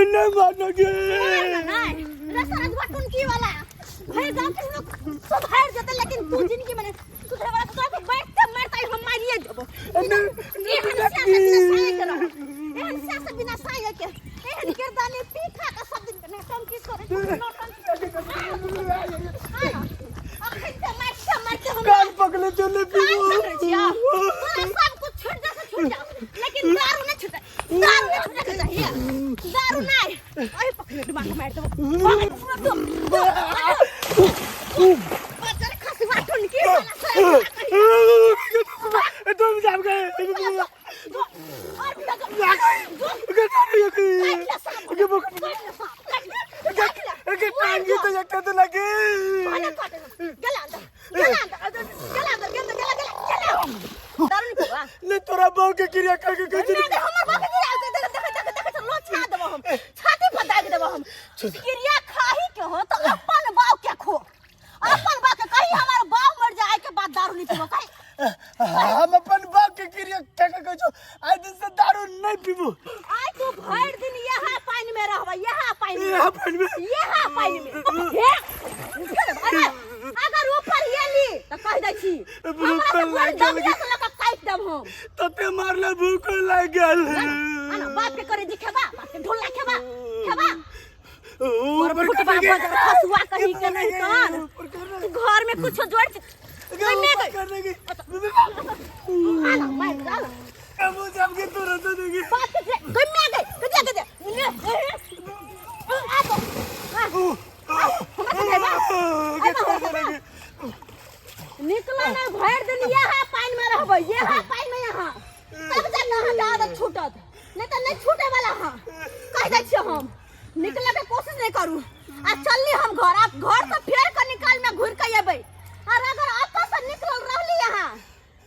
नहीं मानोगे नहीं रसराज बटन की वाला भाई गांव के लोग सब हार जाते लेकिन तू जिंदगी में तू वाला तो बैठते मरता हम मारिए देबो एहन से बिना साय के एहन गिरदानी पीठा का सब दिन ने कम की करे मारते हम कान पकड़े चले पीबो सब कुछ छूट जा लेकिन दारू नहीं छूटे दारू नहीं छूटे चाहिए दारू नहीं ओए पकड़ दिमाग मार दो बच्चा खसी बाटन की तुम जाम गए ले तोरा बाऊ के क्रिया करके कह हमर बाप के क्रिया देख लो छा देबो हम छाती पर दाग देबो हम क्रिया खाही के हो तो अपन बाऊ के खो अपन बाप के कहीं हमार बाऊ मर जाए के बाद दारू नहीं पीबो कहीं हम अपन बाऊ के क्रिया कह छो आज दिन से दारू नहीं पीबो आज तू भर दिन यहाँ पानी में रहबा यहाँ पानी में अरे अगर ऊपर येली तो कह दै छी भूख लागल काट देब हम तते मारले भूख लागल आना बाप के करे दिखेबा बाप के ढोल खेबा ऊपर और फसुआ कहीं के नहीं कान घर में कुछ जोड़ करने की आना मार डाल अब जब के तो रहता देगी बाप के गम्मे गए निकला ना भर दिन यहाँ पानी में रहबै यहाँ पानी में यहाँ तब जा नहा ज्यादा छूटत नहीं तो नहीं छूटे वाला हां कह दै छी हम निकले के कोशिश नहीं करू आ चलली हम घर आप घर से फेर के निकाल में घुर के अबै और अगर आपस से निकल रहली यहाँ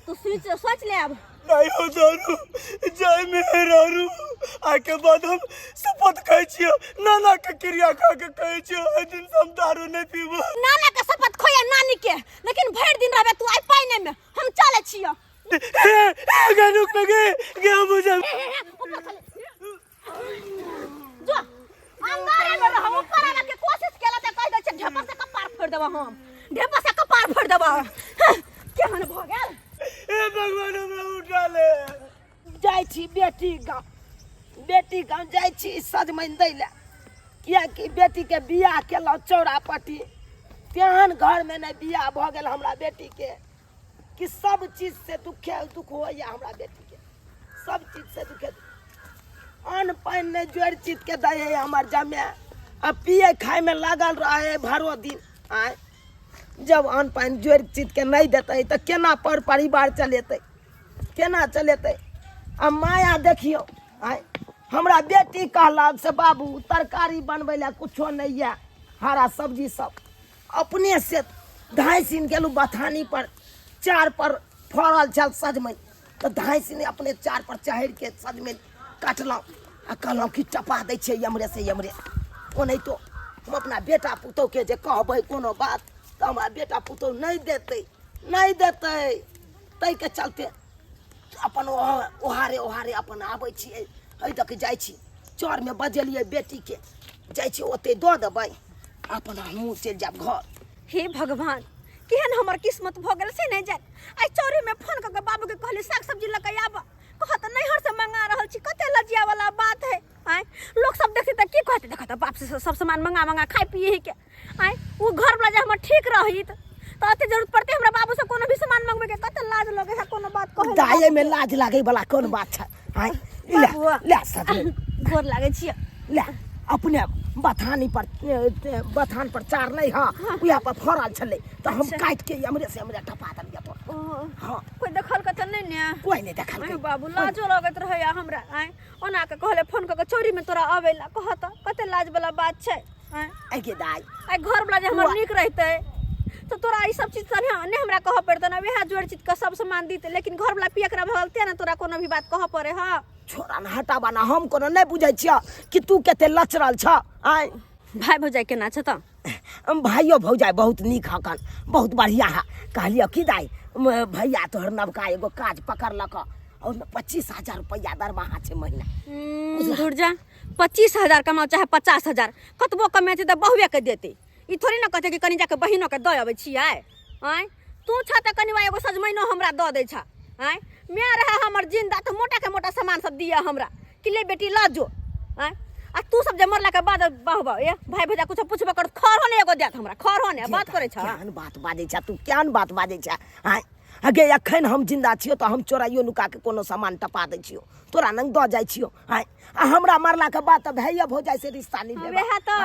तो सोच ले अब नहीं हो दारू जाय मेहरारू आके बाद हम शपथ खाई छियो नाना के क्रिया खा के कहै छियो ओइ दिन से हम दारू नहीं पीबो नाना के शपथ खोया नानी के लेकिन भर दिन रहबे तू आई पानी में हम चले छियो गे रुक लगे गे बुझा जो अंदर में रह ऊपर आवे के कोशिश केला त कह दै छै ढेपा से कपार फोड़ देबा हम ढेपा से कपार फोड़ देबा केहन भ गेल ए भगवान हमरा उठा ले जाय छी बेटी गांव जाय छी सजमैन दै ले किया कि बेटी के बियाह केलौ चौरापट्टी तेहन घर में नहीं बियाह भ गेल हमरा बेटी के कि सब चीज से दुख होइए हमरा बेटी के सब चीज से दुख अन्न पानि नहीं जोड़ चीज के दै है हमर जमे अब पिए खाए में लागल रहे भरो दिन आय जब अन्न पानि जोड़ चीज के नहीं देते तो केना पर परिवार चलेते केना चलेते अब माया देखियो आय हमरा बेटी कहलक से बाबू तरकारी बनबै ला कुछो नहीं है हरा सब्जी सब अपने से धाइसिन गेलू बथानी पर चार पर फड़ल छल सजमैन तो धाइसिन अपने चार पर चढ़ के सजमैन काटलौं आ कहलौं कि टपा दै छै यमरे से यमरे ओ नहीं तो हम अपना बेटा पुतौह के जे कहबै कोनो बात तो हमारा बेटा पुतौह नहीं देते तै के चलते अपन ओहारे अपन आबै छियै एहि तक जाइ छी चौर में बजेलिए बेटी के जाइ छी ओते दऽ देबै अपन हमहूँ चलि जायब घर हे भगवान केहन हमर किस्मत भ गेल से नहीं जाय आई चोरी में फोन करके बाबू के कहली साग सब्जी लेके आबा कहत नैहर से मंगा रहल छी कते लजिया वाला बात है आय लोग सब देखते त की कहते देखत बाप से सब सामान मंगा खाए पिए के आय वो घर वाला जे हमर ठीक रहित तो अते जरूरत पड़ते हमरा बाबू से कोनो भी सामान मंगबे के कते लाज लगे है कोनो बात कहे दाये में लाज लागे वाला कोन बात छै आय ले सजमैन गोर लागे छी ले अपने बथान पर चार नहीं हाँ यहाँ पर फरल छले तो हम काट के हमरे से हमरे टपा दिया तो हाँ कोई देखल के त नहीं ने कोई नहीं देखल के बाबू लाजो लगत रहे हमरा आय ओना के कहले फोन क के चोरी में तोरा आवेला कहत कते लाज वाला बात छै आय के दाई आय घर वाला जे हमर निक रहते तो तोरा ई सब चीज सब ने हमरा कह पड़त ना वेहा जोड़ चीज का सब सामान दीते लेकिन घर वाला पियकरा भगलते ना तोरा कोनो भी बात कह पड़े हां छोरा ना हटाबा ना हम कोनो नहीं बुझै छिया कि तू केते लचरल छ आय भाई भौजाई केना छ त भाइयो भौजाई बहुत नीक हकन बहुत बढ़िया है कहलियो कि दाई भैया तोहर नवका एगो काज पकड़लक और 25,000 रुपया दरमाहा छे महीना दूर जा 25,000 कमाओ चाहे 50,000 कतबो कमेते तो बहुए के देते। ई थोड़ी ना कहते कि कनी जाके बहिनो के दे अबै छियै। आय तू छ त कनिवा एगो सजमैनो हमरा द दै छ। आय मैं रहा हमर जिंदा तो मोटा के मोटा सामान सब दिया हमरा कि ले बेटी ला जो। आय आ तू सब जे मरला के बाद बाहबा ए भाई भैया कुछ पूछबे कर खर होने एगो देत हमरा खर होने बात करे छ। केहन बात बाजै छ तू, केहन बात बाजै छ। आय अगे अखन हम जिंदा छियो तो हम चोराइयो नुका के कोनो सामान टपा दै छियो, तोरा नंग द जाइ छियो। आय आ हमरा मरला के बाद तो भैया भौजाई से रिश्ता नहीं लेबा। है तो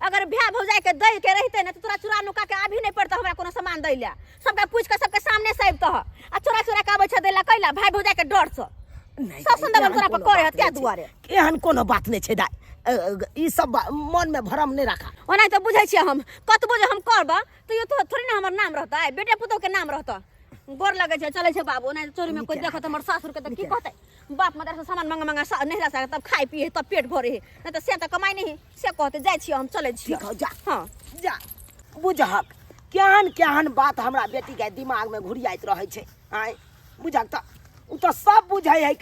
अगर भैया भौजाई के दई के रहते ना तो तोरा चुरा नुका के आभी नहीं पड़ता हमरा कोनो सामान दै ले। सबके पूछ के सबके सामने से आइब तो आ चोरा चोरा के आबै छ दै ला कैला भाई भौजाई के डर से सब सुंदर तोरा पर करे हत्या दुआरे। केहन कोनो बात नहीं छै दाई, ई सब मन में भरम नहीं रखा। ओना तो बुझै छियै हम कतबो जे हम करबा तो ये तो थोड़ी ना हमर नाम रहता है, बेटे पुतौ के नाम रहता। गोर लगे छै चले छै बाबू नहीं चोरी में कोई देखत हमर सासुर के त की कहतै बाप मदर से सामान मंगा मंगा नहीं ला सकता तब खाई पिए तब पेट भरे है नहीं तो से त कमाई नहीं से कहते जाय छियै हम चले छियै। ठीक हो जा हां जा बुझहक केहन केहन बात हमरा बेटी के दिमाग में घुरियाइत रहे छै। आय बुझहक त उ तो सब बुझै है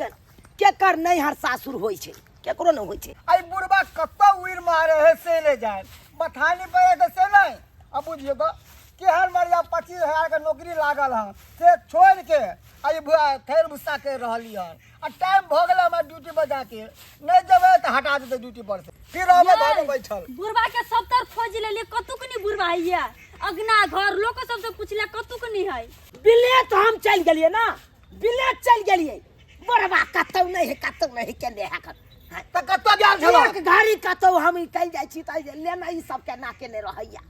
केकर नहीं हर सासुर होई छै केकरो न होई छै। आई बुढ़बा कत्ता उड़ मारे है से ले जाए बथानी पे के से नहीं। अब बुझियो तो केहन मरिया 25,000 के नौकरी लागल है से छोड़ के आई थैर भुस्सा के रहली है आ टाइम भ गेल हम ड्यूटी पर जाके नहीं जबे त हटा देते ड्यूटी पर से फिर हम घर में बैठल। बुढ़वा के सब तरफ खोज ले लिए कतुक नहीं बुढ़वा है अगना घर लोग सबसे पूछले कतुक नहीं है। बिलेट हम चल गेलिए ना, बिलेट चल गेलिए बड़बा कतौ नहीं है कतौ नहीं केने है त कत्ता गेल छल एक गाड़ी कतौ हम निकल जाय छी त लेना ई सब के ना केने रहैया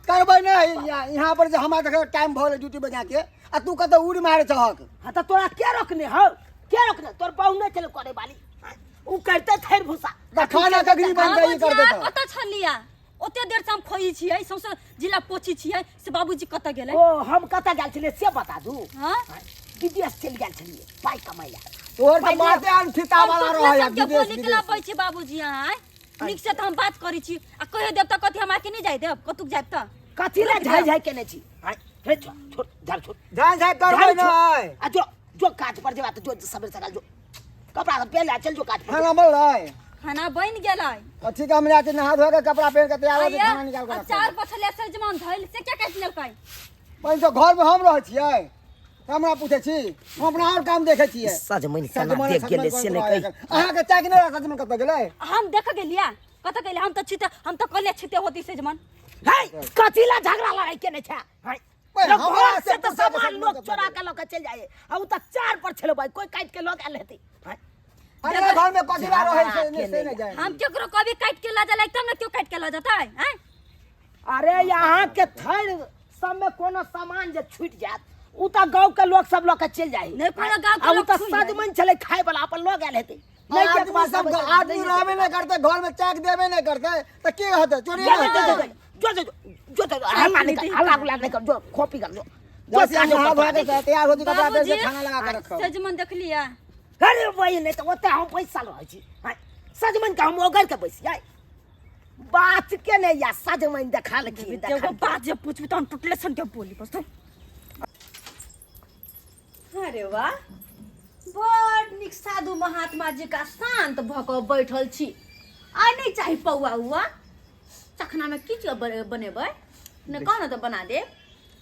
करबै नहीं यहाँ पर जे हमरा देखे टाइम भ गेल ड्यूटी पर जाके आ तू कत्ता उड़ मारे छहक। हां त तोरा के रोकने हो के रोकने तोर बहु नहीं चले करे वाली उ करते थैर भूसा खाना कगरी बन जाई कर देता कत छलिया ओते देर से हम खोई छियै सौसे जिला पोछी छियै से बाबूजी कत गेलै। ओ हम कत गेल छले से बता दू। हां विदेश चल गेल छलिए पाई कमाइला तोर त बाते अन फिता वाला रहय के विदेश बोली के लाबै छै बाबूजी यहाँ निक से त हम बात करै छी आ कहे देब त कथि हम आके नहीं जाय देब कतुक जाब त कथि ले झाई झाई केने छी। हां रे छोड़ झाड़ छोड़ जान जाय करबै नहीं आ जो काट पर जेबा त जो सवेरे सकाल जो कपड़ा पहले चल जो काट पर खाना बन रहा खाना बन गेलै। ठीक है हम जाते नहा धो के कपड़ा पहन के तैयार हो के खाना निकाल के रख। चार पछले से जमान धइल से क्या काट लेलकै पहले तो घर में हम रह छियै हमरा पूछे छी हम अपना और काम देखे छियै। सजमन केना देख गेले से नहीं कहि अहाँ के चाक नहीं सजमन कत गेलै हम देख गेलिया कत गेले हम तो कले छिते होती से जमान है कथिला झगड़ा लड़ाई केने छै। हां हमरा से तो सामान लोग चोरा के लोग चल जाए आ उ त चार पर छलो भाई कोई काट के लोग आल हेतै। हां अरे घर में कथिला रहे से नहीं जाए हम केकरो कभी काट के ला जाला तब न क्यों काट के ला जाता है हैं। अरे यहाँ के थैर सब में कोनो सामान जे छूट जात उ त गांव के लोग सब लोग के चल जाए नहीं कोनो गांव के उ लोग त छुई जाए। सजमन चले खाए वाला अपन लोग आल हेतै नहीं के आदमी सब आदमी रहबे नहीं करते घर में चाक देबे नहीं करते त के होते चोरी जो नहीं होते। हल्ला नहीं कर जो कॉपी कर जो जैसे नहा धो के तैयार होती कपड़ा पहन के खाना लगा के रखो। सजमन देख लिया अरे वही नहीं तो ओते हम पैसा रह छी। हां सजमन का हम ओगर के बैस जाए बात के नहीं या सजमन देखा लखी देखो बात जे पूछबी त हम टुटले सन के बोली बस तो। अरे वाह बड़ निक साधु महात्मा जी का शांत भक बैठल छी आइ नहीं चाही पौआ हुआ चखना में की चीज बनेबै ने कहना तो बना दे।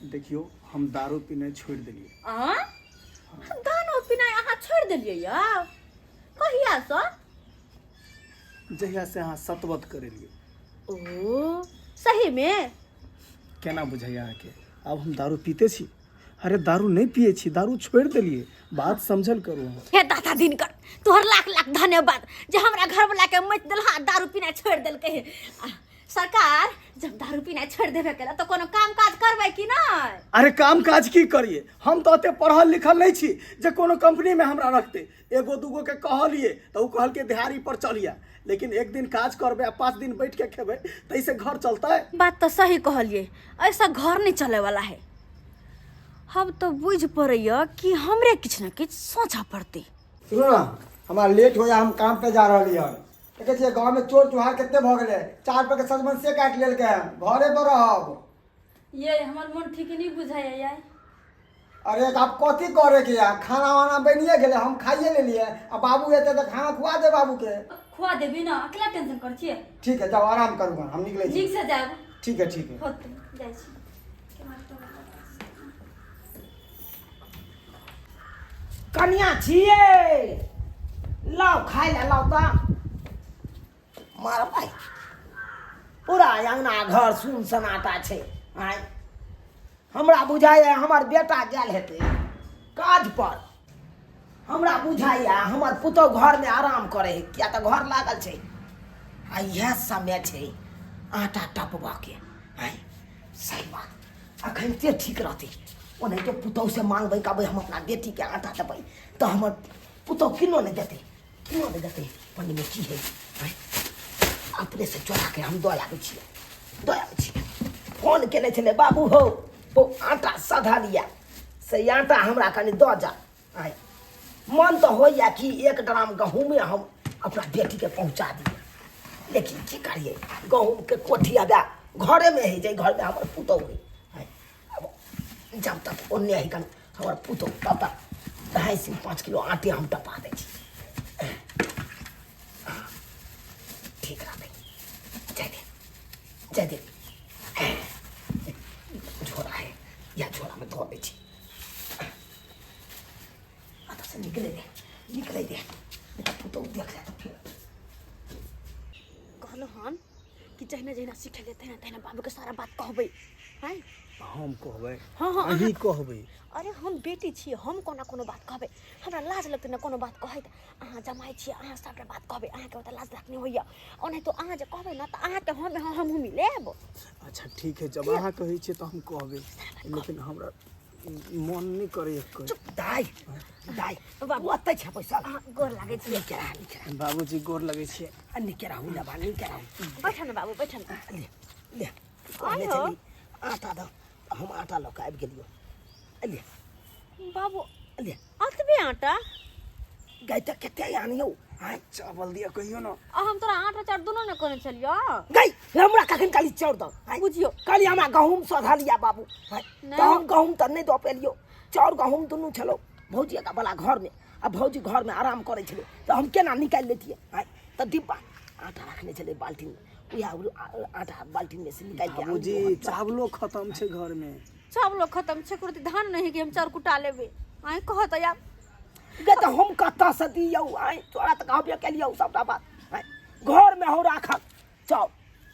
देखियो हम दारू पीना छोड़ दिलिए। आ दारू पीनाइ अहाँ छोड़ देलियै या कहिया से जहिया से अहाँ सतवत करेलिए। ओ सही में केना बुझाइया अहाँ के अब हम दारू पीते छी। अरे दारू नहीं पिए छी दारू छोड़ दिलिए बात समझल करू। हे दादा दिनकर तोहर लाख लाख धन्यवाद जे हमरा घर वाला के मत देलहा दारू पीना छोड़ देलकै है। सरकार जब दारू पीना छोड़ देबे केला तो कोनो काम काज करबै कि नहीं। अरे काम काज की करिए हम तो अते पढ़ल लिखल नहीं छी जे कोनो कंपनी में हमरा रखते। एगो दूगो के कहलिए तो उ कहल के दिहाड़ी पर चलिया लेकिन एक दिन काज करबे आ 5 दिन बैठ के खेबे तैसे घर चलता है। बात तो सही कहलिए ऐसा घर नहीं चले वाला है। हम तो बुझ पड़ैया कि हमरे किछ न किछ सोचा पड़ती। सुनो ना हमारा लेट हो जा हम काम पे जा रहली है देखे छियै गांव में चोर चुहार कितने भ गेलै 4 पे के सजमन से काट लेलकै घरे पर रहब। ये हमर मन ठीक नहीं बुझाया यार अरे आप कथी करे के यार, खाना वाना बनिए गेले, हम खाइए ले लिए। अब बाबू एते तो खाना खुआ दे बाबू के। खुआ देबी ना, अकेला टेंशन कर छिए। ठीक है, जाओ आराम करूँगा, हम निकले छी। ठीक से जाब। ठीक है, ठीक है। होते जाइ छी। कन्या छिए लाओ खाए ला लाओ ता मार भाई पूरा अंगना घर सुन सनाटा छे। आय हमरा बुझाइए हमर बेटा गेल हेतै काज पर। हमरा बुझाइए हमर पुतहु घर में आराम करे है, किया तो घर लागल छे। आ यह समय छे आटा टपबा के। आय सही बात, अखन ते ठीक रहती। ओने तो पुतहु से मांगबै कहबै हम अपना बेटी के आटा देबै तो हमर पुतहु किनो नहीं देते, किनो नहीं देते। पन्नी में की है आय अपने से चोरा के हम दया आबै छियै। फोन केने छले बाबू हो वो आटा सधा लिया से आटा हमरा कनि दऽ जा। आय मन तो होइया कि 1 ड्राम गहूँमे हम अपना बेटी के पहुँचा दिए, लेकिन की करिए गहूँम के कोठी आबे घरे में है, जे घर में हमर पुतहु है। अब जब तक ओन्ने है कन हमर पुतहु तब तक 2.5 से 5 किलो आटे हम टपा दै छी। ठीक रहते, जय दे झोरा है या झोरा में धो दै छी। आता से निकले दे पुतहु देख ले तो फिर कहलो हन कि जहिना जहिना सीख लेते हैं तहिना बाबू के सारा बात कहबै। हैं हम कहबै, हाँ हाँ अहीं कहबै। अरे हम बेटी छिए, हम कोना कोनो बात कहबै। हमरा लाज लगतै ना कोनो बात कहै त। अहाँ जमाई छिए, अहाँ सबटा बात कहबै, अहाँ के ओतऽ लाज राखने होइया। ओने तो अहाँ जे कहबै ना त अहाँ के हम मिलेब। अच्छा ठीक है, जब अहाँ कहै छियै तो हम कहबै, लेकिन हमरा मन नहीं करे। चुप दाई बाबू अत्ते छ पैसा गोर लागै छी। निकेरा बाबूजी गोर लगै छियै। निकेरा हुला बा निकेरा बैठ न बाबू बैठ न। ले कहले चली आटा द हम आटा लऽ के आबि गेलियो। ले बाबू ले अतबे आटा गई त कते आनियो। आय चावल दिया कहियो ना। हम तोरा आटा चाट दुनो न कोने चलियो। गई हमरा कखन काली चाउर द बुझियो काली हमरा गहूम सधा लिया बाबू। नहीं। तो हम गहूम त नहीं दऽ पेलियो, चाउर गहूम दुनू छलो भौजी का बला घर में। अब भौजी घर में आराम करे छले तो हम केना निकाल लेतिए। तो डिब्बा आटा रखने चले बाल्टीन में, उया आटा बाल्टीन में से निकाल के बाबूजी चावलो खत्म छे घर में। चावलो खत्म छै, कुरती धान नहीं कि हम चाउर कुटा लेबे। आइ कहत यार गे तो हम कत्ता से दियौ। आय तोरा त कहबे केलियौ सबटा बात। घर में हो राखल चाउर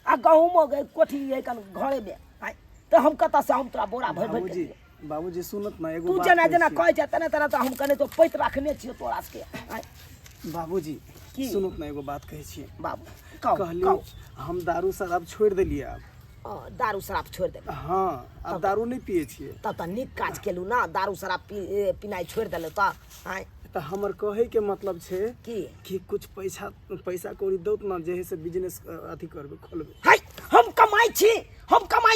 आ गहूमो गए कोठी है कन घरे में। तो हम कत्ता से हम तोरा बोरा भर भर के बाबूजी सुनत ना एगो तू बात जना कहै जना छियै। कहे छ तना तना तो हम कने तो पैत रखने छियो तोरा से। बाबूजी की? सुनत ना एगो बात कहै छियै। बाबू कहू कहलियो हम दारू शराब छोड़ देलिए अब। दारू शराब छोड़ दे। हाँ, अब दारू नहीं पिए छिए। तब तो निक काज केलू ना, दारू शराब पीनाइ छोड़ देले तो। आय तो हमर कहे के मतलब छे की कि कुछ पैसा कौड़ी दौत ना, जेहे से बिजनेस अथी करबे खोलबे। हाय हम कमाई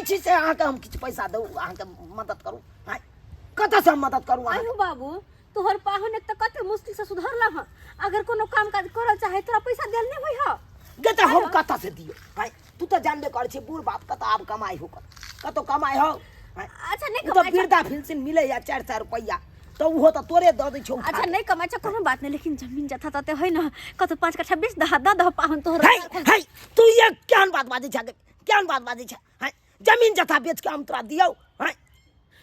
छी से अहाँ के हम किछ पैसा दऊ, अहाँ के मदद करू। हाय कतऽ से हम मदद करू अहाँ? आइयो बाबू तोहर पाहुन एक त कते मुश्किल से सुधरला ह। अगर कोनो काम काज करल चाहे तोरा पैसा देल नहीं होई ह। गे तो हम कतऽ से दियो? हाय तू तो जानबे कर छी बूढ़ बाप कतऽ आब कमाई हो कतऽ कमाई हो। अच्छा नहीं तो कमाई वृद्धा पेंशन मिले या 4-4 रुपया तो वो तो तोरे दऽ दै छौ। अच्छा नहीं कमाई छ कोनो बात नहीं, लेकिन जमीन जथा तते है ना कत 5 कट्ठा 20 दह पाहुन तोहर। हाय तू ये केहन बात बाजै छ? केहन बात बाजै छ? हाय जमीन जथा बेच के हम तोरा दियौ? हाय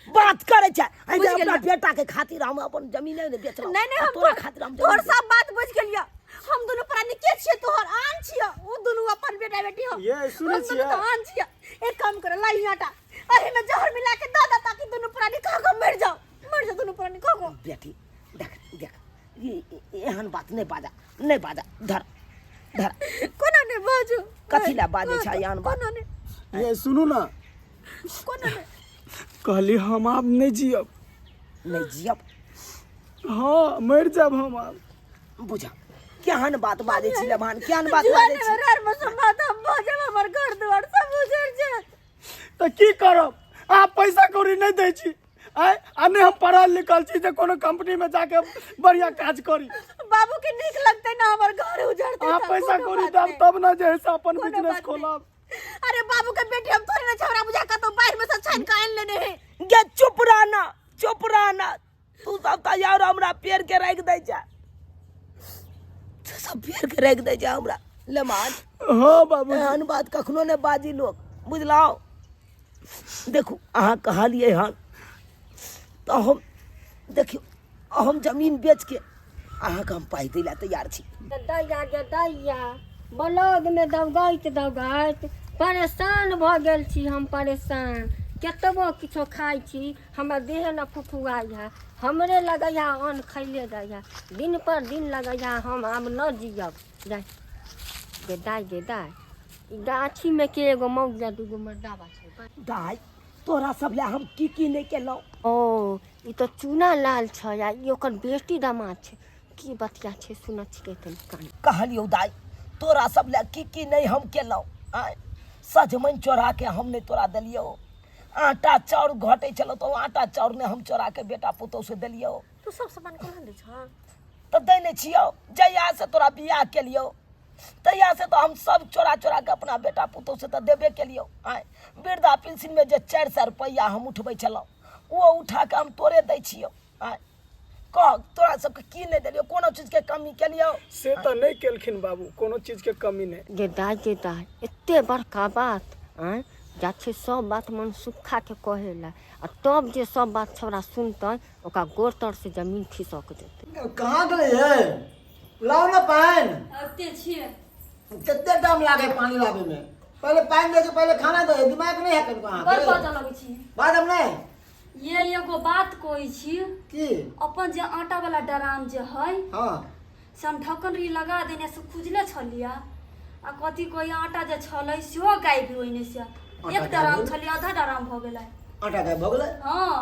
बात करे छ अपना बेटा के खातिर हम अपन जमीन नहीं बेचलौ। नहीं हम तोरा खातिर हम तोहर सब बात बुझ गेलियो। हम दोनों प्राणी के छिए, तोहर आन छिए, उ दोनों अपन बेटा बेटी हो। ये सुनै छियै? हम आन छिए। एक काम कर लाई आटा अरे में जहर मिला के दादा ताकि दोनों प्राणी खा के मर जाओ दोनों प्राणी खा को। बेटी देख ये एहन बात नहीं बाजा धर कोना ने बाजू कथी ला बाजै छ एहन बात? कोना ने ये सुनू ना, कोना ने कहली हम अब नहीं जियब। नहीं जियब? हाँ मर जाब हम अब। बुझा केहन बात बाजै छी लभान, केहन बात बाजै छी? रार में समात हम भजब हमर घर द्वार सब उजड़ जाए। तो की करब? आप पैसा कौड़ी नहीं दै छी। आय आने हम पढ़ल लिखल छी जे कोनो कंपनी में जाके बढ़िया काज करी। बाबू के नीक लगते ना हमर घर उजड़ते। आप पैसा कौड़ी देब तब ना जे है से अपन कोनो बिजनेस बात खोलब। अरे बाबू के बेटी हम थोड़ी ना छौरा बुझा का तो बाहर में से छान के आन लेने हैं। गे चुप चुप रहना तू सब तैयार हमरा पेड़ के रख दे जा तू सब पेड़ के रख दे जा हमरा लेमान हाँ बाबू एहन बात कखनो ने बाजी लोग बुझलाओ देखू अहाँ कहलिए हन तो हम देखियो हम जमीन बेच के अहाँके हम पाइ दै ला तैयार छी दैया ब्लॉग में दौगैत परेशान भ गेल छी हम परेशान केतबो किछो खाइ छी हमर देह न फुफुआइ है हमरे लगैया अन्न खैले दैया दिन पर दिन लगैया हम आब न जियब गे दाइ ई गाछी में के एगो मौजा दूगो मर्दावा छै दाइ तोरा सब ला हम की नहीं केलौ ओ ई तो चूना लाल छै आ ई ओकर बेटी दामाद छै की बतिया छै सुन छिकै तनी कान कहलियो दाइ तोरा सब ला की नहीं हम केलौ आय सजमन चोरा के हम नहीं तोरा देलियो आटा चाउर घटे चलो तो आटा चाउर ने हम चोरा के बेटा पुतौ से देलियो तू सब सामान कहाँ दे छ तो दै नहीं छियो जहिया से तोरा बियाह केलियो तहिया से तो हम सब चोरा के अपना बेटा पुतौ से तो देबे केलियो आय वृद्धा पेंशन में जे 400 रुपया हम उठबै छलौ वो उठा के हम तोरे दै छियो आय कह तोरा सबके की नहीं देलियो कोनो चीज के कमी केलियो से तो नहीं केलखिन बाबू कोनो चीज के कमी नहीं गे दाइ एते बड़का बात आय जा छै सब बात मन सुखा के कहेला आ तब जे सब बात छौड़ा सुनतै ओकरा गोर तर से जमीन खिसक देतै कहाँ गेलै ये लाओ ना पानि आते छिए कितने टाइम लागे पानी लावे में पहले पानी दे के पहले खाना दे दिमाग नहीं है कभी कहाँ बड़ पता लगै छी बाद हम नहीं ये एगो बात कहै छी की अपन जे आटा वाला ड्राम जे है हाँ से हम ढक्कन री लगा देने से खुजले छलिया आ कथी कोई आटा जे छलै सेहो गायब होइने से एक ड्राम छलिया आधा ड्राम भ गेलै आटा गायब हो गेलै हाँ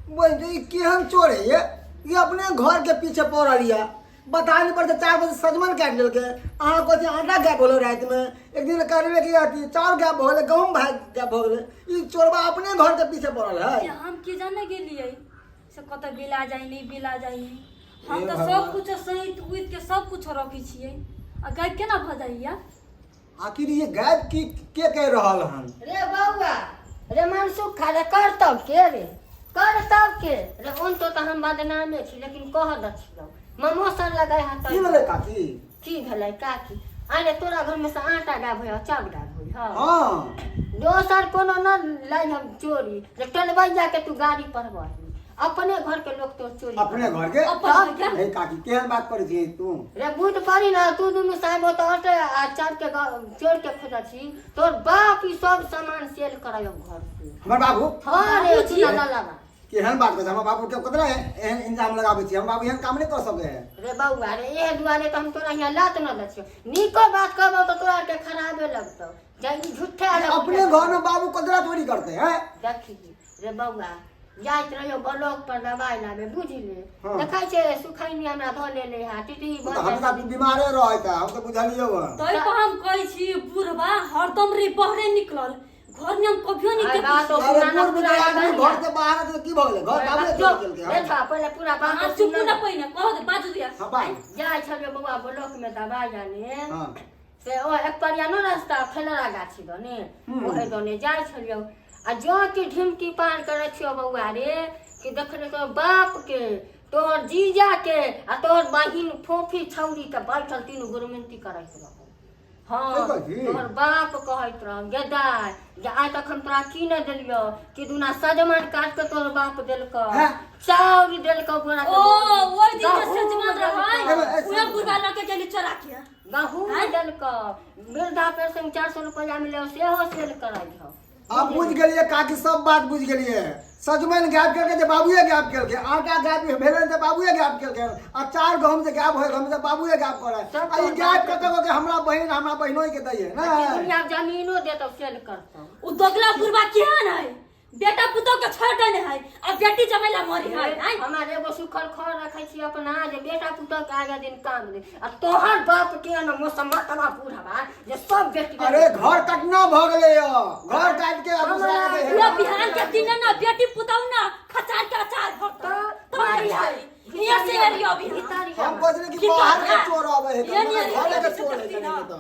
बोल ई केहन चोर है ये अपने घर के पीछे पड़ल ये बताने पर 4 बजे सजमन काट लेलके अहाँ कहै छी आटा गायब होलो रात में एक दिन करबे की आती चाउर गायब हो गेलै गहूम भाई गायब हो गेलै ई चोरबा अपने घर के पीछे पड़ल है से हम की जाने गेलियै से कत बिला जाइ नहीं बिला जाइ नहीं हम हे तो भगवान। सब कुछ सहित उइत के सब कुछ रखै छियै आ गायब केना भ जाइया आखिर ये गायब की के कह रहल हन रे बौआ रे मनसुख खा रे करतब के रे उन तो हम बदनामे छी लेकिन कह दछियो ममोसन लगाय हाथ की भेलै काकी की भेलै काकी आले तोरा घर में से आटा गायब होय चाउर गायब होय हां हाँ दोसर कोनो न लाई हम चोरी जे टलबैया के तू गाड़ी पर बही अपने घर के लोग तो चोरी अपने घर के अपन क्या हे काकी केहन बात करै छी तू रे बुझ पारी ना तू दुनु साहब तो आटे आ चार के चोर के खोजा छी तोर बाप ई सब सामान सेल करायो घर से हमर बाबू हां रे चुना लगा केहन बात कर हमर बाबू के कतरा एहन इंजाम लगाबै छी हम बाबू एहन काम नहीं कर सके है रे बउआ रे ए दुआरे तो हम तोरा यहाँ लात न दछियो निको बात कहबो तो तोरा के खराबे लगतो जाई झूठे आले अपने घर में बाबू कतरा चोरी करते हैं देखी रे बउआ जाइत रहियो ब्लॉक पर दवाई लाबे बुझिले हाँ। देखाइ छै सुखैनी हमरा ध लेले हा टिटही तो हम तो बीमारे रहै त हम तो बुझलियो है तोय को हम कहै छी बुढ़वा हरदम रे बहरे निकलल घर में हम कभियो नहीं आई बात तो अरे पुराना पूर्व पुराना आदमी बढ़िया। घर से बाहर तो की भ गेलै घर बाबू चोरी केलकै रे छा पहले पूरा बात हां तो चुप सुन न पहिने कह दे बाजू दिया हां बाई जाय छलियो बउआ ब्लॉक में दवाई आने हां से ओ एक परियानो रास्ता खेलरा गाछी दने ओहे दने जाय छलियो आ जो के ढिमकी पार करे छियो बउआ रे कि देखले तो बाप के तोहर जीजा के आ तोहर बहिन फोफी छौरी के बैठल तीनू गुरमिनती करैत रहो हाँ तोहर बाप कहैत रह गेदाय जे आइ तक हम तोरा की न देलियो कि दुना सजमन काट के तोहर बाप देलको चाउर देलको बोरा ओ ओइ दिन के सजमान रहै पूरा बुढ़वा लके गेली चोरा के गहूम देलको वृद्धा पेंशन 400 रुपया मिले सेहो सेल कराइ हो अब बुझ गेलिए काकी सब बात बुझ गेलिए सजमन गायब करके जे बाबूए गायब केलके आटा गायब भेलै जे बाबूए गायब केलके आ 4 गहूम जे गायब होय गहूम से बाबूए गायब करे आ ई गायब करते के हमरा बहिनोई के दैए ना दुनिया जमीनो देतो सेल करतो उ दोगला बुढ़वा केहन है बेटा पुतो के छोड़ देने है अब बेटी जमेला मरी है हमारे एगो सुखल खर रखै छी अपना जे बेटा पुतो के आगे दिन काम दे आ तोहर बाप के न मौसम तमा पूरा जे सब बेटी अरे घर कटना भ गेलै घर काट के अब दूसरा के दे पूरा बिहान के दिन ना बेटी पुतो ना खचार के अचार भरता तुम्हारी है ये से एरिया भी हम कहले कि बाहर के चोर आवे है घर के चोर है तो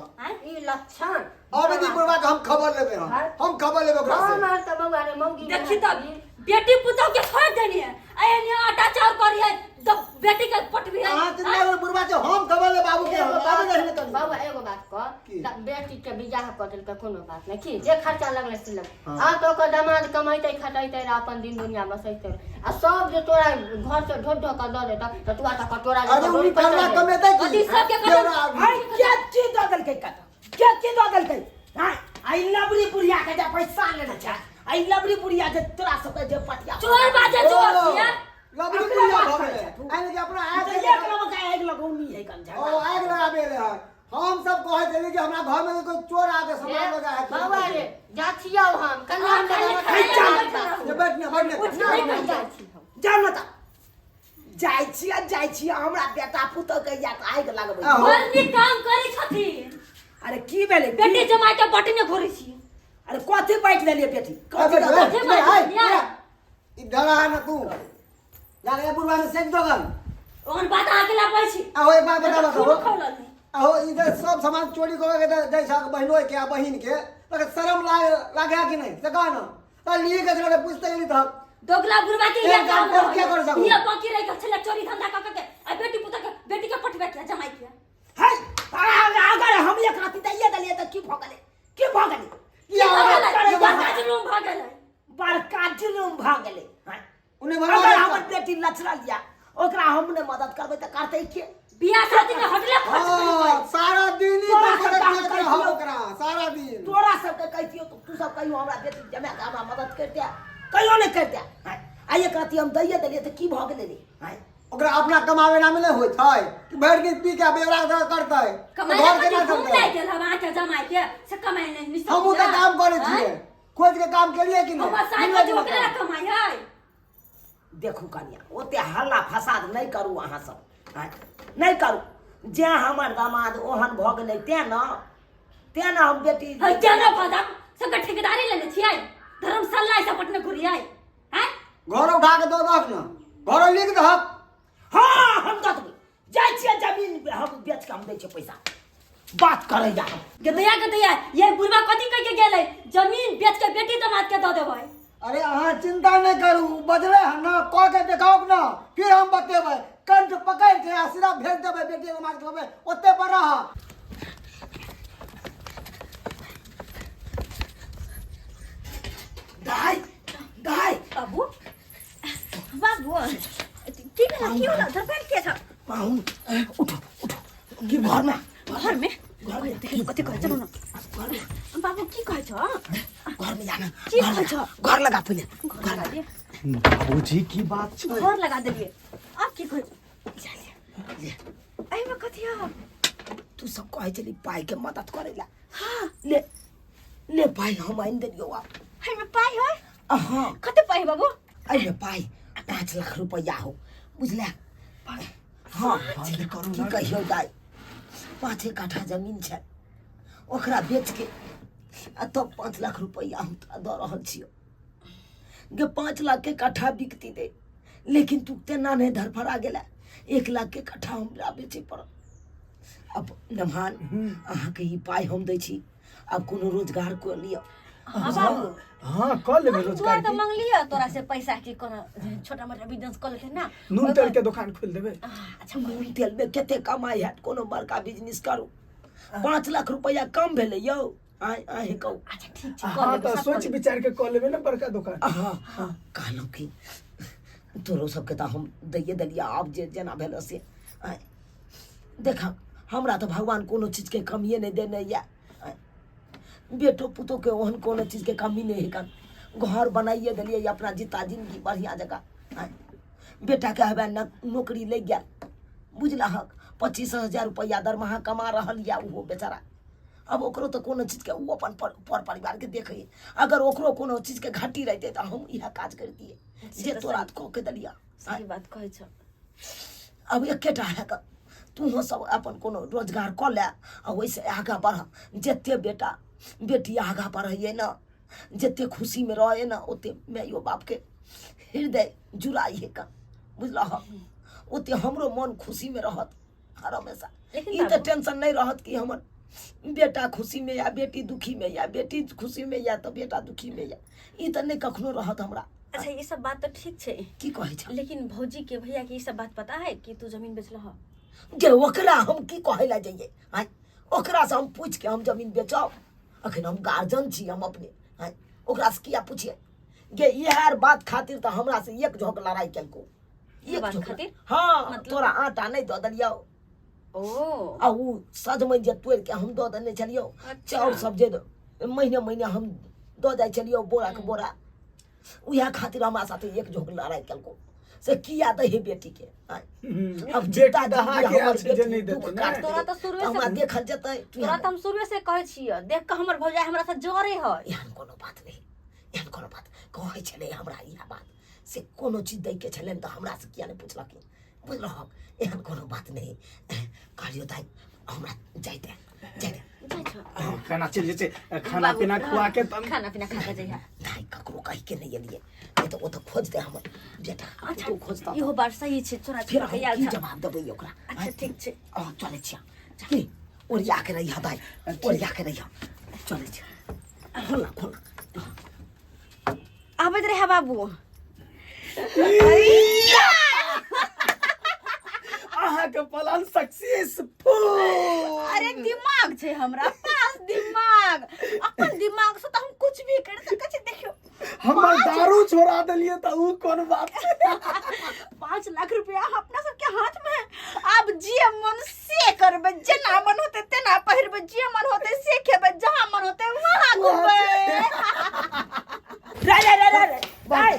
ई लक्षण अब यदि बुढ़वा के हम खबर लेबे हम खबर लेबे ओकरा से मार त बउआ रे मौगी देखी तब बेटी पुतोह के छोड़ देनी है आए ने आटा चाउर करी है बेटी के पटवी है हां चिंता कर बुढ़वा से हम खबरले बाबू के बाबू नहीं तो बाबा एगो बात कह बेटी के बियाह कर देल के कोनो बात नहीं की जे खर्चा लगले से लग आ तो ओकर दामाद कमाइते खटाइते अपन दिन दुनिया बसैते आ सब जे तोरा घर से ढो ढो कर द देता त तू आता कटोरा अरे उनी पैसा कमेते अति की सब के हाय क्या चीज दल के कत क्या चीज दल के हां आई लबरी बुढ़िया के जा पैसा लेना चाह आई लबरी बुढ़िया जे तोरा सब के जे पटिया चोर बाजे चोर किया लबरी बुढ़िया भगे आने के अपना आग ये कलम का आग लगौनी है गंजा ओ आग लगाबे ले हम सब कहे देली कि हमरा घर में कोई चोर आके सामान लगा है बाबा रे जाछिया हम कन्या ये बैठने जान मत जाइ छिया हमरा बेटा पुतो के या आग लगबै बड़नी काम करै छथिन अरे की भेले बेटी जमाई के बटने घोरै छी अरे कथि बैठ देलिए बेटी इधर आ ना तू जाने बुढ़वा से सेक दोगल ओन बात आके ला पै छी आओ एक बात बता खूब बताओ खौलल है आओ इधर सब सामान चोरी कर के दे सा बहनों के बहन के तो शर्म लागे कि नहीं से कहा ना तो लिए के चले पूछते गेली तो दोगला बुढ़वा के ये काम कर क्या कर सकू ये बाकी रह के छले चोरी धंधा क के आ बेटी पुता के बेटी के पटवे के जमाई के है अगर हम एक राती दैए दलिए त की भगले ये बड़का जुलूम भ गेलै बड़का जुलूम भ गेले उन्हें अगर भगवान हमर बेटी लचरा लिया ओकरा हमने मदद करबै त करतै के बियाह शादी में हटले खर्च सारा दिन ही तोरा तो सब करत काम रहो करियो। ओकरा सारा दिन तोरा सबके कहियो तू सब कहियो हमरा बेटी जमे के हमरा मदद कर दे कहियो नहीं कर दे आ एक राती हम दैए दलिए त की भ गेले रे ओकरा अपना कमावे ना में नहीं होत है कि भर के पी के बेवड़ा करता है कमाई घर के के ना घूम करता जाए है के हवा के जमाई के से कमाई नहीं निश्चित हम उनका काम करे छिए खोज के काम के लिए कि हम साइड नहीं में जो ओकरा कमाई है देखू कन्या ओते हल्ला फसाद नहीं करू अहाँ सब नहीं करू जे हमर दामाद ओहन भ गेलै ते न हम बेटी है जानो पदा सब ठेकेदारी लेने छियै धर्मशाला से पटने घुरियै हैं घर उठा के दो दस ना घर लिख दहक हाँ हम दत जाइ छियै जमीन हम बेच के हम दै छियै पैसा बात करे जा गदया ये बुढ़वा कथी कह के गेलै जमीन बेच के बेटी दामाद के द देबै अरे अहाँ चिंता नहीं करू बजले है ना कह के देखाओ ना फिर हम बतेबै कंठ पकड़ के आ सीधा भेज देबै बेटी के मार देबै ओते पर रह दाई बाबू बाबू की होला धरपैल के छ पाहुन उठो की घर में देखि कति कह चलो न बाबू की कह छ घर में जाना की कह छ घर लगा पहले घर लगा दे बाबूजी की बात छै घर लगा देलिए अब की कह आई में कथि हो तू सब कहे चली पाई के मदद करेला हां ले पाई हम आइन देलियो आ आई में पाई हो हां कते पाई बाबू आई में पाई 5 लाख रुपया हो बुझला हाँ करू की कहियो दाई 5 कट्ठा जमीन छै ओकरा बेच के आ तब 5 लाख रुपया हम द रहल छियो गे 5 लाख के कट्ठा बिकती दे लेकिन तू तेना नहीं धरफरा गेला 1 लाख के कट्ठा हमरा बेचे पड़ अब नमहान अहाँ के ई पाई हम दै छी अब कोनो रोजगार को लियो हां बाबू हां कॉल ले तोरा रोजगार तो मांग लिया तोरा से पैसा की कोनो छोटा मोटा बिजनेस कर लेते ना नून तेल के दुकान खोल देबे अच्छा नून तेल में केते कमाई है कोनो बड़का बिजनेस करू 5 लाख रुपया कम भेले यौ आही कहू अच्छा ठीक छै हां तो सोच विचार के कॉल लेबे ना बड़का दुकान हां कहलो कि तोरो सबके त हम दैए दलिया आब जे जेना भेल से देखा हमरा तो भगवान कोनो चीज के कमिए नहीं देने या बेटो पुतो के ओहन कोनो चीज के कमी नहीं है कन घर बनाइए दलिए अपना जीता जिंदगी बढ़िया जगह बेटा के हवे नौकरी ले गया बुझला हक 25,000 रुपया दरमाहा कमा रहल या वो बेचारा अब ओकरो तो कोनो चीज के वो अपन पर परिवार के देखे अगर ओकरो कोनो चीज के घाटी रहते तो हम यह काज करतिए जे तोरा कह के दलिया सही बात कहै छ अब एकेटा है तू हो सब अपन कोनो रोजगार क ले आ वैसे आगा बढ़ जते बेटा बेटी आगा बढ़े ना जते खुशी में रहे ना ओते मायो बाप के हृदय जुड़ाई है का बुझला ओते हमरो मन खुशी में रहत हर हमेशा ई तो टेंशन नहीं रहत कि हमर बेटा खुशी में या बेटी दुखी में या बेटी खुशी में या तो बेटा दुखी में या ई तो नहीं कखनो रहत हमरा अच्छा ये सब बात तो ठीक छे, की कहै छ लेकिन भौजी के भैया के ये सब बात पता है कि तू जमीन बेचल ह? जे ओकरा हम की कहै ला जाइए आय ओकरा से हम पूछ के हम जमीन बेचब? अखन हम गार्जियन छी हम अपने आय ओकरा से किया पूछिए गे इहर बात खातिर तो हमरा से एक झोंक लड़ाई केलको। ये बात खातिर? हाँ मतलब? तोरा आटा नहीं दो दलियो ओ आ उ सजमन जे तोड़ के हम दो देने छलियो अच्छा। चाउर सब जे महीने महीने हम दो जाय छलियो बोरा के बोरा उहे खातिर हमरा साथे एक झोंक लड़ाई केलको से किया दे हे बेटी के आय अब बेटा दहा दहा के हमर अच्छे जे नहीं बेटी देते दुख ना। काट तोरा तो शुरुए हमरा से देखल जतै तोरा तो हम शुरुए से कहै छियै, देख के हमर भौजाई हमरा से जरे है। एहन कोनो बात नहीं एहन कोनो बात कहै छलै हमरा इहा बात से कोनो चीज दै के छलै त हमरा से किया नहीं पुछलक बुझलहक एहन कोनो बात नहीं कहलियो दाई हमरा जाय दे खाना चल जे खाना पीना खुआ के तब खाना पीना खा के जइहा। दाई ककरो कहि के नहीं एलिए नहीं तो ओ तो खोज दे हमर बेटा अच्छा तू खोजता इहो बात सही छे, छोरा फिर छोरा के हम याद की था। जवाब देबै ओकरा अच्छा ठीक छे। चले छिया की ओरिया के रही दाई ओरिया के रही चले छिया खोला खोला आबैत रहे बाबू। अहाँके प्लान सक्सेसफुल। अरे दिमाग छे हमरा पास, दिमाग अपन दिमाग से तो हम कुछ भी कर सकै छी। देखियो हमर दारू छोड़ा देलिए त ऊ कोन बात छै? 5 लाख रुपया अपना सबके हाथ में है। अब जे मन से करबे, जेना मन होते तेना पहिरबे, जे मन होते से खेबे, जहां मन होते वहां घूमबे। रे रे रे रे भाई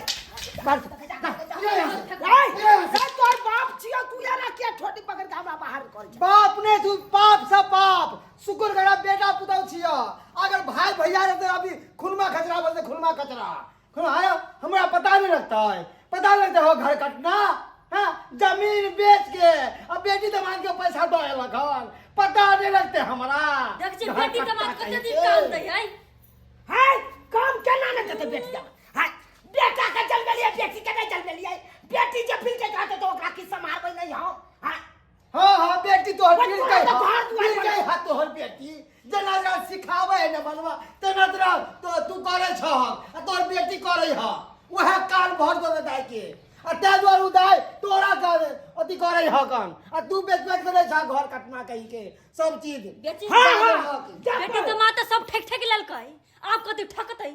बात तोर बाप छियो तू यारा के छोटी पकड़ के हमरा बाहर कर बाप ने तू पाप से पाप शुक्र करा बेटा पुतौ छिया। अगर भाई भैया रहते अभी खुनमा खचरा बोलते खुनमा खचरा खुनमा आयो हमरा पता नहीं लगता है, पता लगता हो घर कटना हाँ जमीन बेच के अब बेटी दमाद के पैसा दो लखन पता नहीं लगते हमरा। देख जे बेटी दमाद कते दिन काम दै है है काम केना न देते बेटी दमाद है बेटा के जन्म लिए बेटी के नहीं जन्म लिए बेटी जब फिर के कहते तो ओकरा की संभालबै नहीं हो हां हाँ हाँ बेटी तो हर बस तोरा तो घर दुआर मिल गई हाथ तो हर बेटी जना जना सिखावे न बनवा तेना तेना तो तू करे छ आ तोर बेटी करे ह वह कान भर दो दाई के आ ते द्वार उदाय तोरा कर अति करे ह कान आ तू बेच बेच करे छ घर कटना कही के सब चीज बेटी हाँ, बेटी दमाद तो सब ठेक ठेक ललकै, आप कथि ठकतै?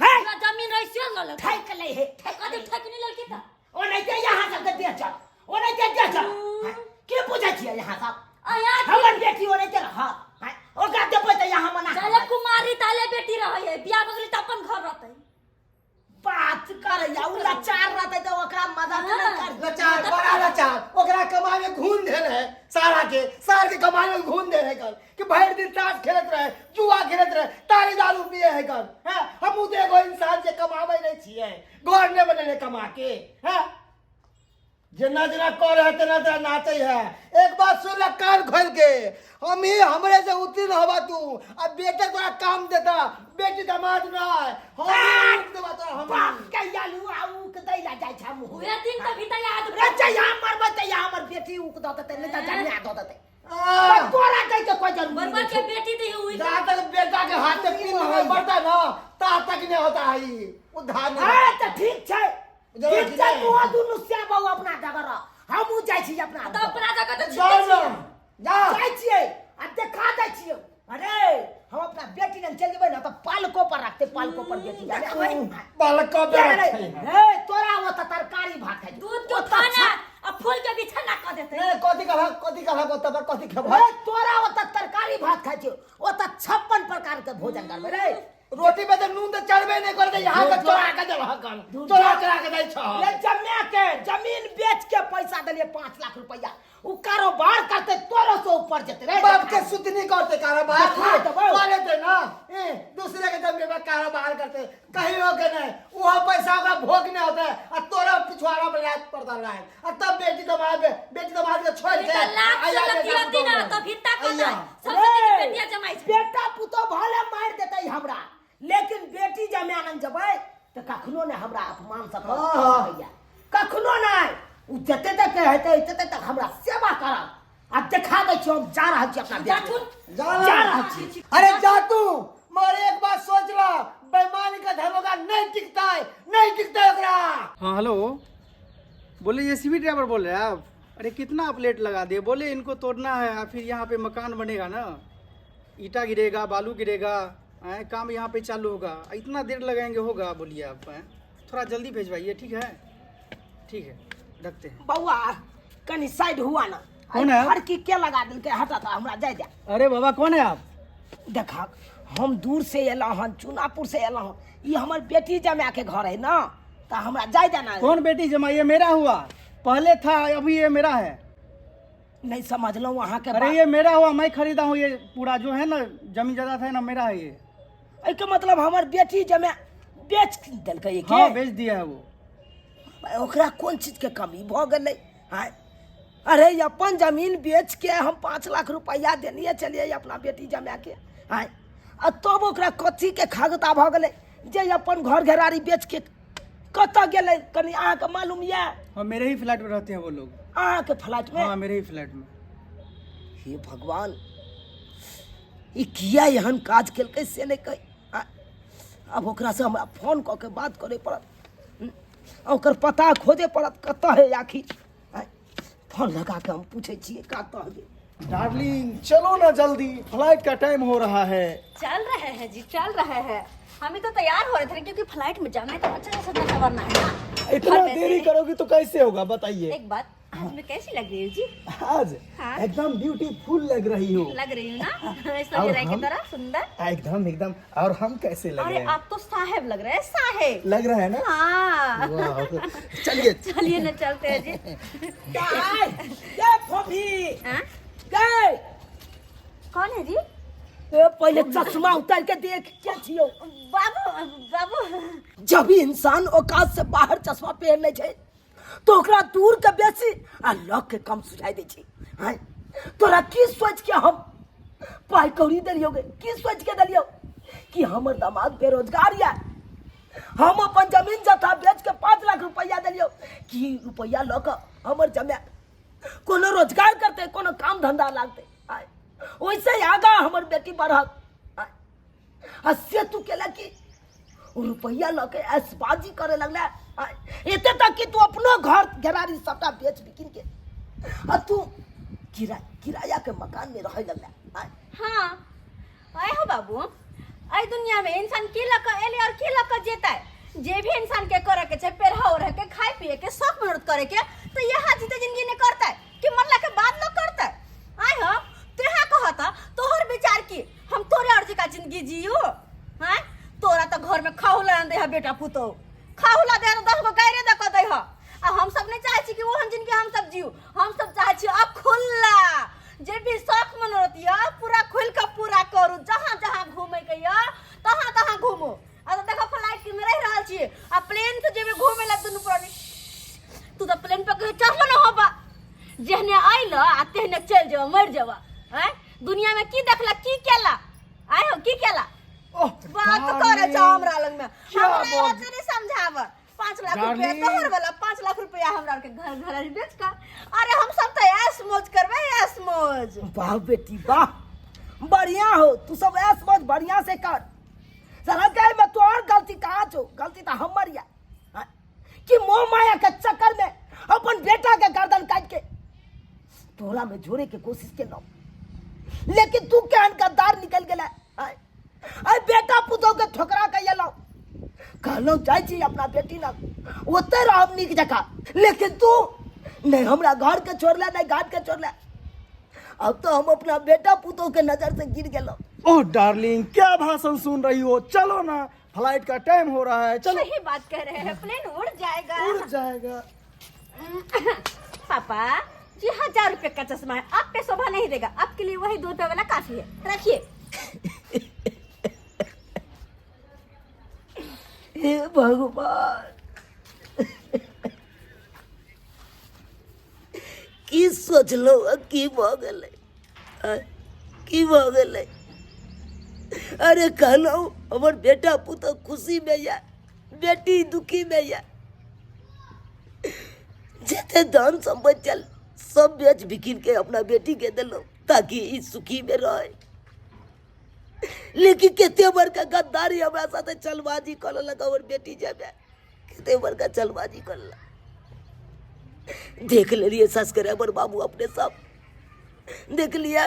है पूरा जमीन रहिसे ललकै, ठेक ले है कथि ठेक नहीं ललकै त? ओ नहीं ते यहां सब दे जा ओ नहीं दे जा के पूछै छियै यहां सब आया हमर बेटी ओ नहीं ते रहा ओकरा देबै त यहां मना चले कुमारी ताले बेटी रहै है, बियाह बगली त अपन घर रहतै। बात कर या उ लाचार रहते तो ओकरा मदद नहीं कर लचार बड़ा लचार ओकरा कमाई में घून दे रहे सारा के कमाई में घून दे रहे कर कि भर दिन ताश खेलत रहे जुआ खेलत रहे तारी दारू पिए है कर हैं हम उ एगो इंसान जे कमाबै नहीं छिए घर ने बनेले कमा के हैं जना जना कर है तना तना नाचे है। एक बात सुन ले कान खोल के हम ही हमरे से उत्तीर्ण हवा तू अब बेटे तोरा काम देता बेटी दामाद ना हम देबा तो हम बाप के यालू आउ के दैला जाय छ मुंह उहे दिन त भीतर याद रे जया मरबै त या हमर बेटी उक द देते नहीं त जमिया द देते आ, तोरा कह के कोई जरूरी बरबर नहीं के बेटी दी हुई जहाँ तक बेटा के हाथ से पीन नहीं बढ़ता ना ता तक नहीं होता है उधार नहीं है होता। त ठीक छै जरूर ठीक ठीक छै है। तू दुनु से बहु अपना जगह हमहु जाय छी अपना त अपना जगह त जाओ छुटे ना छी। जाओ जाय छियै आ देखा दै छियै अरे हम अपना बेटी ने चल जेबै ना त पालको पर रखते पालको पर बेटी जाबे बालक का बेटा हे तोरा वो त तरकारी भात है दूध के खाना आ फूल के बिछाना क देतै। नहीं कथी कहा को तब कथी हे खबा तोरा वो त तरकारी भात खाइ छियै ओ त 56 प्रकार के भोजन करबे रे रोटी पे तो नून तो चढ़बे नहीं करते यहाँ तक चोरा के दे हकन चोरा चोरा के दे छ ले जम्या के जमीन बेच के पैसा देलिए 5 लाख रुपया उ कारोबार करते तोरो से ऊपर जते रे बाप के शुद्ध नहीं करते कारोबार हाँ, तो बाप। करे थे ना दूसरे के जमीन में कारोबार करते कहीं हो के नहीं वो पैसा का भोग नहीं होता और तोरा पिछवाड़ा में लायक पड़ता लायक और तब बेटी दमाद के छोड़ के लाख से आया लतिया बेटा दिन पुतौह त भित्ता क आया। दे सबसे बेटिया जमाई छै। बेटा पुतो भले मार देते हमरा लेकिन बेटी जमानन जबै त कखनो ने हमरा अपमान से हाँ, हाँ। भैया कखनो नहीं उ जते तक हेते तते तक हमरा सेवा करब आ देखा दै छी हम जा रहल छी अपना बेटी जा जा रहल छी अरे जा तू मगर एक बात सोच ला बेईमानी का धरोगा नहीं टिकता है, नहीं टिकता है ओकरा। हाँ हेलो, बोले जेसीबी ड्राइवर बोल रहे हैं आप? अरे कितना आप लेट लगा दिए, बोले इनको तोड़ना है, फिर यहाँ पे मकान बनेगा ना, ईटा गिरेगा, बालू गिरेगा, काम यहाँ पे चालू होगा, इतना देर लगाएंगे होगा? बोलिए आप, थोड़ा जल्दी भेजवाइए। ठीक है, ठीक है, रखते हैं। बउआ कनी साइड हुआ ना। कौन है? हर की क्या लगा दिल के हटा था हमरा जाय जा। अरे बाबा कौन है आप? देखा हम दूर से एला हन, चुनापुर से एला हन, ये हमर बेटी जमा के घर है ना, तो हमरा जाय जाना है। कौन बेटी जमा? ये मेरा हुआ, पहले था, अभी ये मेरा है। नहीं समझ लो वहाँ के अरे बात। ये मेरा हुआ, मैं खरीदा हूँ, ये पूरा जो है ना जमीन जायदाद है ना, मेरा है ये। के मतलब हमर बेटी जमा बेच दिल के हाँ बेच दिया है वो। ओकरा कौन चीज के कमी भ गई? हाय अरे अपन जमीन बेच के हम 5 लाख रुपया देनिए चलिए अपना बेटी जमा के। हाय तब ओकरा कथी के खागता भ गई जे अपन घर घेरारी बेच के कत गेले? कनी अहाँ के मालूम ये? हाँ मेरे ही फ्लैट में रहते हैं वो लोग। अहाँ के फ्लैट में? हाँ मेरे ही फ्लैट में। हे भगवान, ये किया एहन काज केलकै से नहीं कही। अब ओकरा से हमरा फोन कऽ के बात करे पड़त, ओकर पता खोजे पड़त कतऽ है आखिर। फोन लगा के हम पूछे छियै कतऽ है। डार्लिंग चलो ना जल्दी, फ्लाइट का टाइम हो रहा है। चल रहे हैं जी, चल रहे हैं। हम ही तो तैयार हो रहे थे क्योंकि फ्लाइट में जाना है तो अच्छा से सजना सवरना है ना। इतना और वैसे देरी करोगी तो कैसे होगा बताइए। एक बात, आज मैं कैसी लग रही हूँ जी? आज हाँ। एकदम ब्यूटीफुल लग रही हो। लग रही हूँ ना सवेरे की तरह सुंदर। एकदम एकदम। और हम कैसे लग अरे रहे हैं? आप तो साहेब लग रहे हैं, साहेब लग रहा है ना? हाँ। वाह, चलिए चलिए ना, चलते हैं जी। ये फोफी हाँ? गए कौन है जी? पहले चश्मा उतार के देख क्या छियो। बाबू बाबू जब भी इंसान औकात से बाहर चश्मा पहन ले छै तो ओकरा दूर के बेसी आ लग के कम सुझाई दे छै। हां तोरा की सोच के हम पाई कौड़ी देलियोगे? की सोच के देलियो कि हमर दामाद बेरोजगार या? हम अपन जमीन जथा बेच के 5 लाख रुपया देलियो कि रुपया ल के हमर जमा कोनो रोजगार करते, कोनो काम धंधा लागते। वैसे ही आगा हमर बेटी बढ़त। से तू केला कि रुपया ल के ऐसबाजी करे लगला, एते तक कि तू अपनो घर घेरारी सबटा बेच बिकिन के आ तू किराया के मकान में रहे लगला। हाँ आए हो बाबू, आई दुनिया में इंसान की लक एले और की लक जेता है। जे भी इंसान के करे के छै पेरहाव रह के खाए पिए के शौक मर्द करे के तो यह जीते जिंदगी ने करता है कि मरला के बाद लोग करता है। आए हो तेहा कहता तोहर विचार की हम तोरे अर्जी का जिंदगी जियो। हैं तोरा तो घर में खाहुला दे है बेटा पुतो, खाहुला दे 10 गो गायरे द क दे है। आ हम सब नहीं चाहे छी कि ओहन जिंदगी हम सब जियो, हम सब चाहे छी अब खुला जे भी शौक मनोरथ या पूरा खुल के पूरा करू। जहां जहां घूमे के या तहां तहां घूमो। आ तो देखो फ्लाइट में रह रहल छी आ प्लेन से जेबे घूमे ला दुनु प्राणी। तू तो प्लेन पे कहे चढ़ो न होबा, जेहने आइल आ तेहने चल जाओ, मर जावा। हैं दुनिया में की देखला, की केला? आए हो की केला? बात करे छ हमरा लग में, हमरा से नहीं समझाव। 5 लाख रुपया तोहर वाला 5 लाख रुपया हमरा के घर बेच का। अरे हम सब तो ऐश मौज करबे, ऐश मौज। वाह बेटी वाह, बढ़िया हो तू सब ऐश मौज बढ़िया से कर। जरा कहे मैं तो और गलती कहाँ छो? गलती तो हमर या कि मोह माया के चक्कर में अपन बेटा के गर्दन काट के तोरा में जोड़े के कोशिश के लो, लेकिन तू केहन गद्दार निकल गेला। आई बेटा पुतो के ठोकरा के येलो कहलो जाय छी अपना बेटी ना ओते रहब निक जका, लेकिन तू नहीं हमरा घर के छोड़ला नहीं घाट के छोड़ला। अब तो हम अपना बेटा पुतो के नजर से गिर गेलो। ओह डार्लिंग क्या भाषण सुन रही हो, चलो ना फ्लाइट का टाइम हो रहा है। चलो। सही बात कह रहे हैं, प्लेन उड़ जाएगा। उड़ जाएगा। पापा जी 1000 रुपए का चश्मा है, आप पे शोभा नहीं देगा, आपके लिए वही 2 रुपए वाला काफी है, रखिए। हे भगवान की सोचलो की भ गेलै, की भ गेलै? अरे कहलो हमर बेटा पुतो खुशी में या बेटी दुखी में या जेते धन संपत्ति चल सब बेच बिकिन के अपना बेटी के दिलो ताकि ई सुखी में रहे। लेकिन केते बड़का गद्दारी हमरा साथे चलबाजी कर लगा और बेटी जाबे केते बड़का चलबाजी कर ला। देख लिए सब्सक्राइबर बाबू अपने सब देख लिया।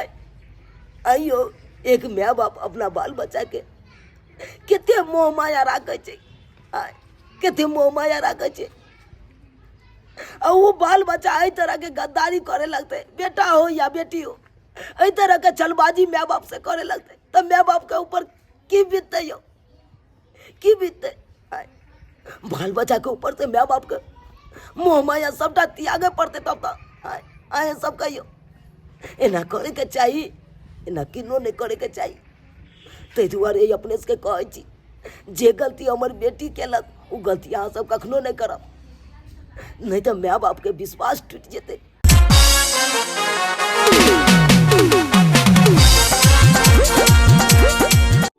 आइयो एक माँ बाप अपना बाल बच्चा के केते मोह माया राखे छे, केते मोह माया राखे छे। और वो बाल बच्चा एहि तरह के गद्दारी करे लगते, बेटा हो या बेटी हो, एहि तरह के चलबाजी माँ बाप से करे लगते, तब माँ बाप के ऊपर की बीतते यो, की बीतते। बाल बच्चा के ऊपर से माँ बाप के मोह माया सबटा त्यागे पड़ते तब तक आए सब कहियो एना करे के चाहिए, एना किनो नहीं करे के चाहिए। ताहि दुआरे अपने से कहै छी जे गलती हमर बेटी केलक ओ गलती अहाँ सब कखनो नहीं करब, नहीं तो माँ बाप के विश्वास टूट जेतै।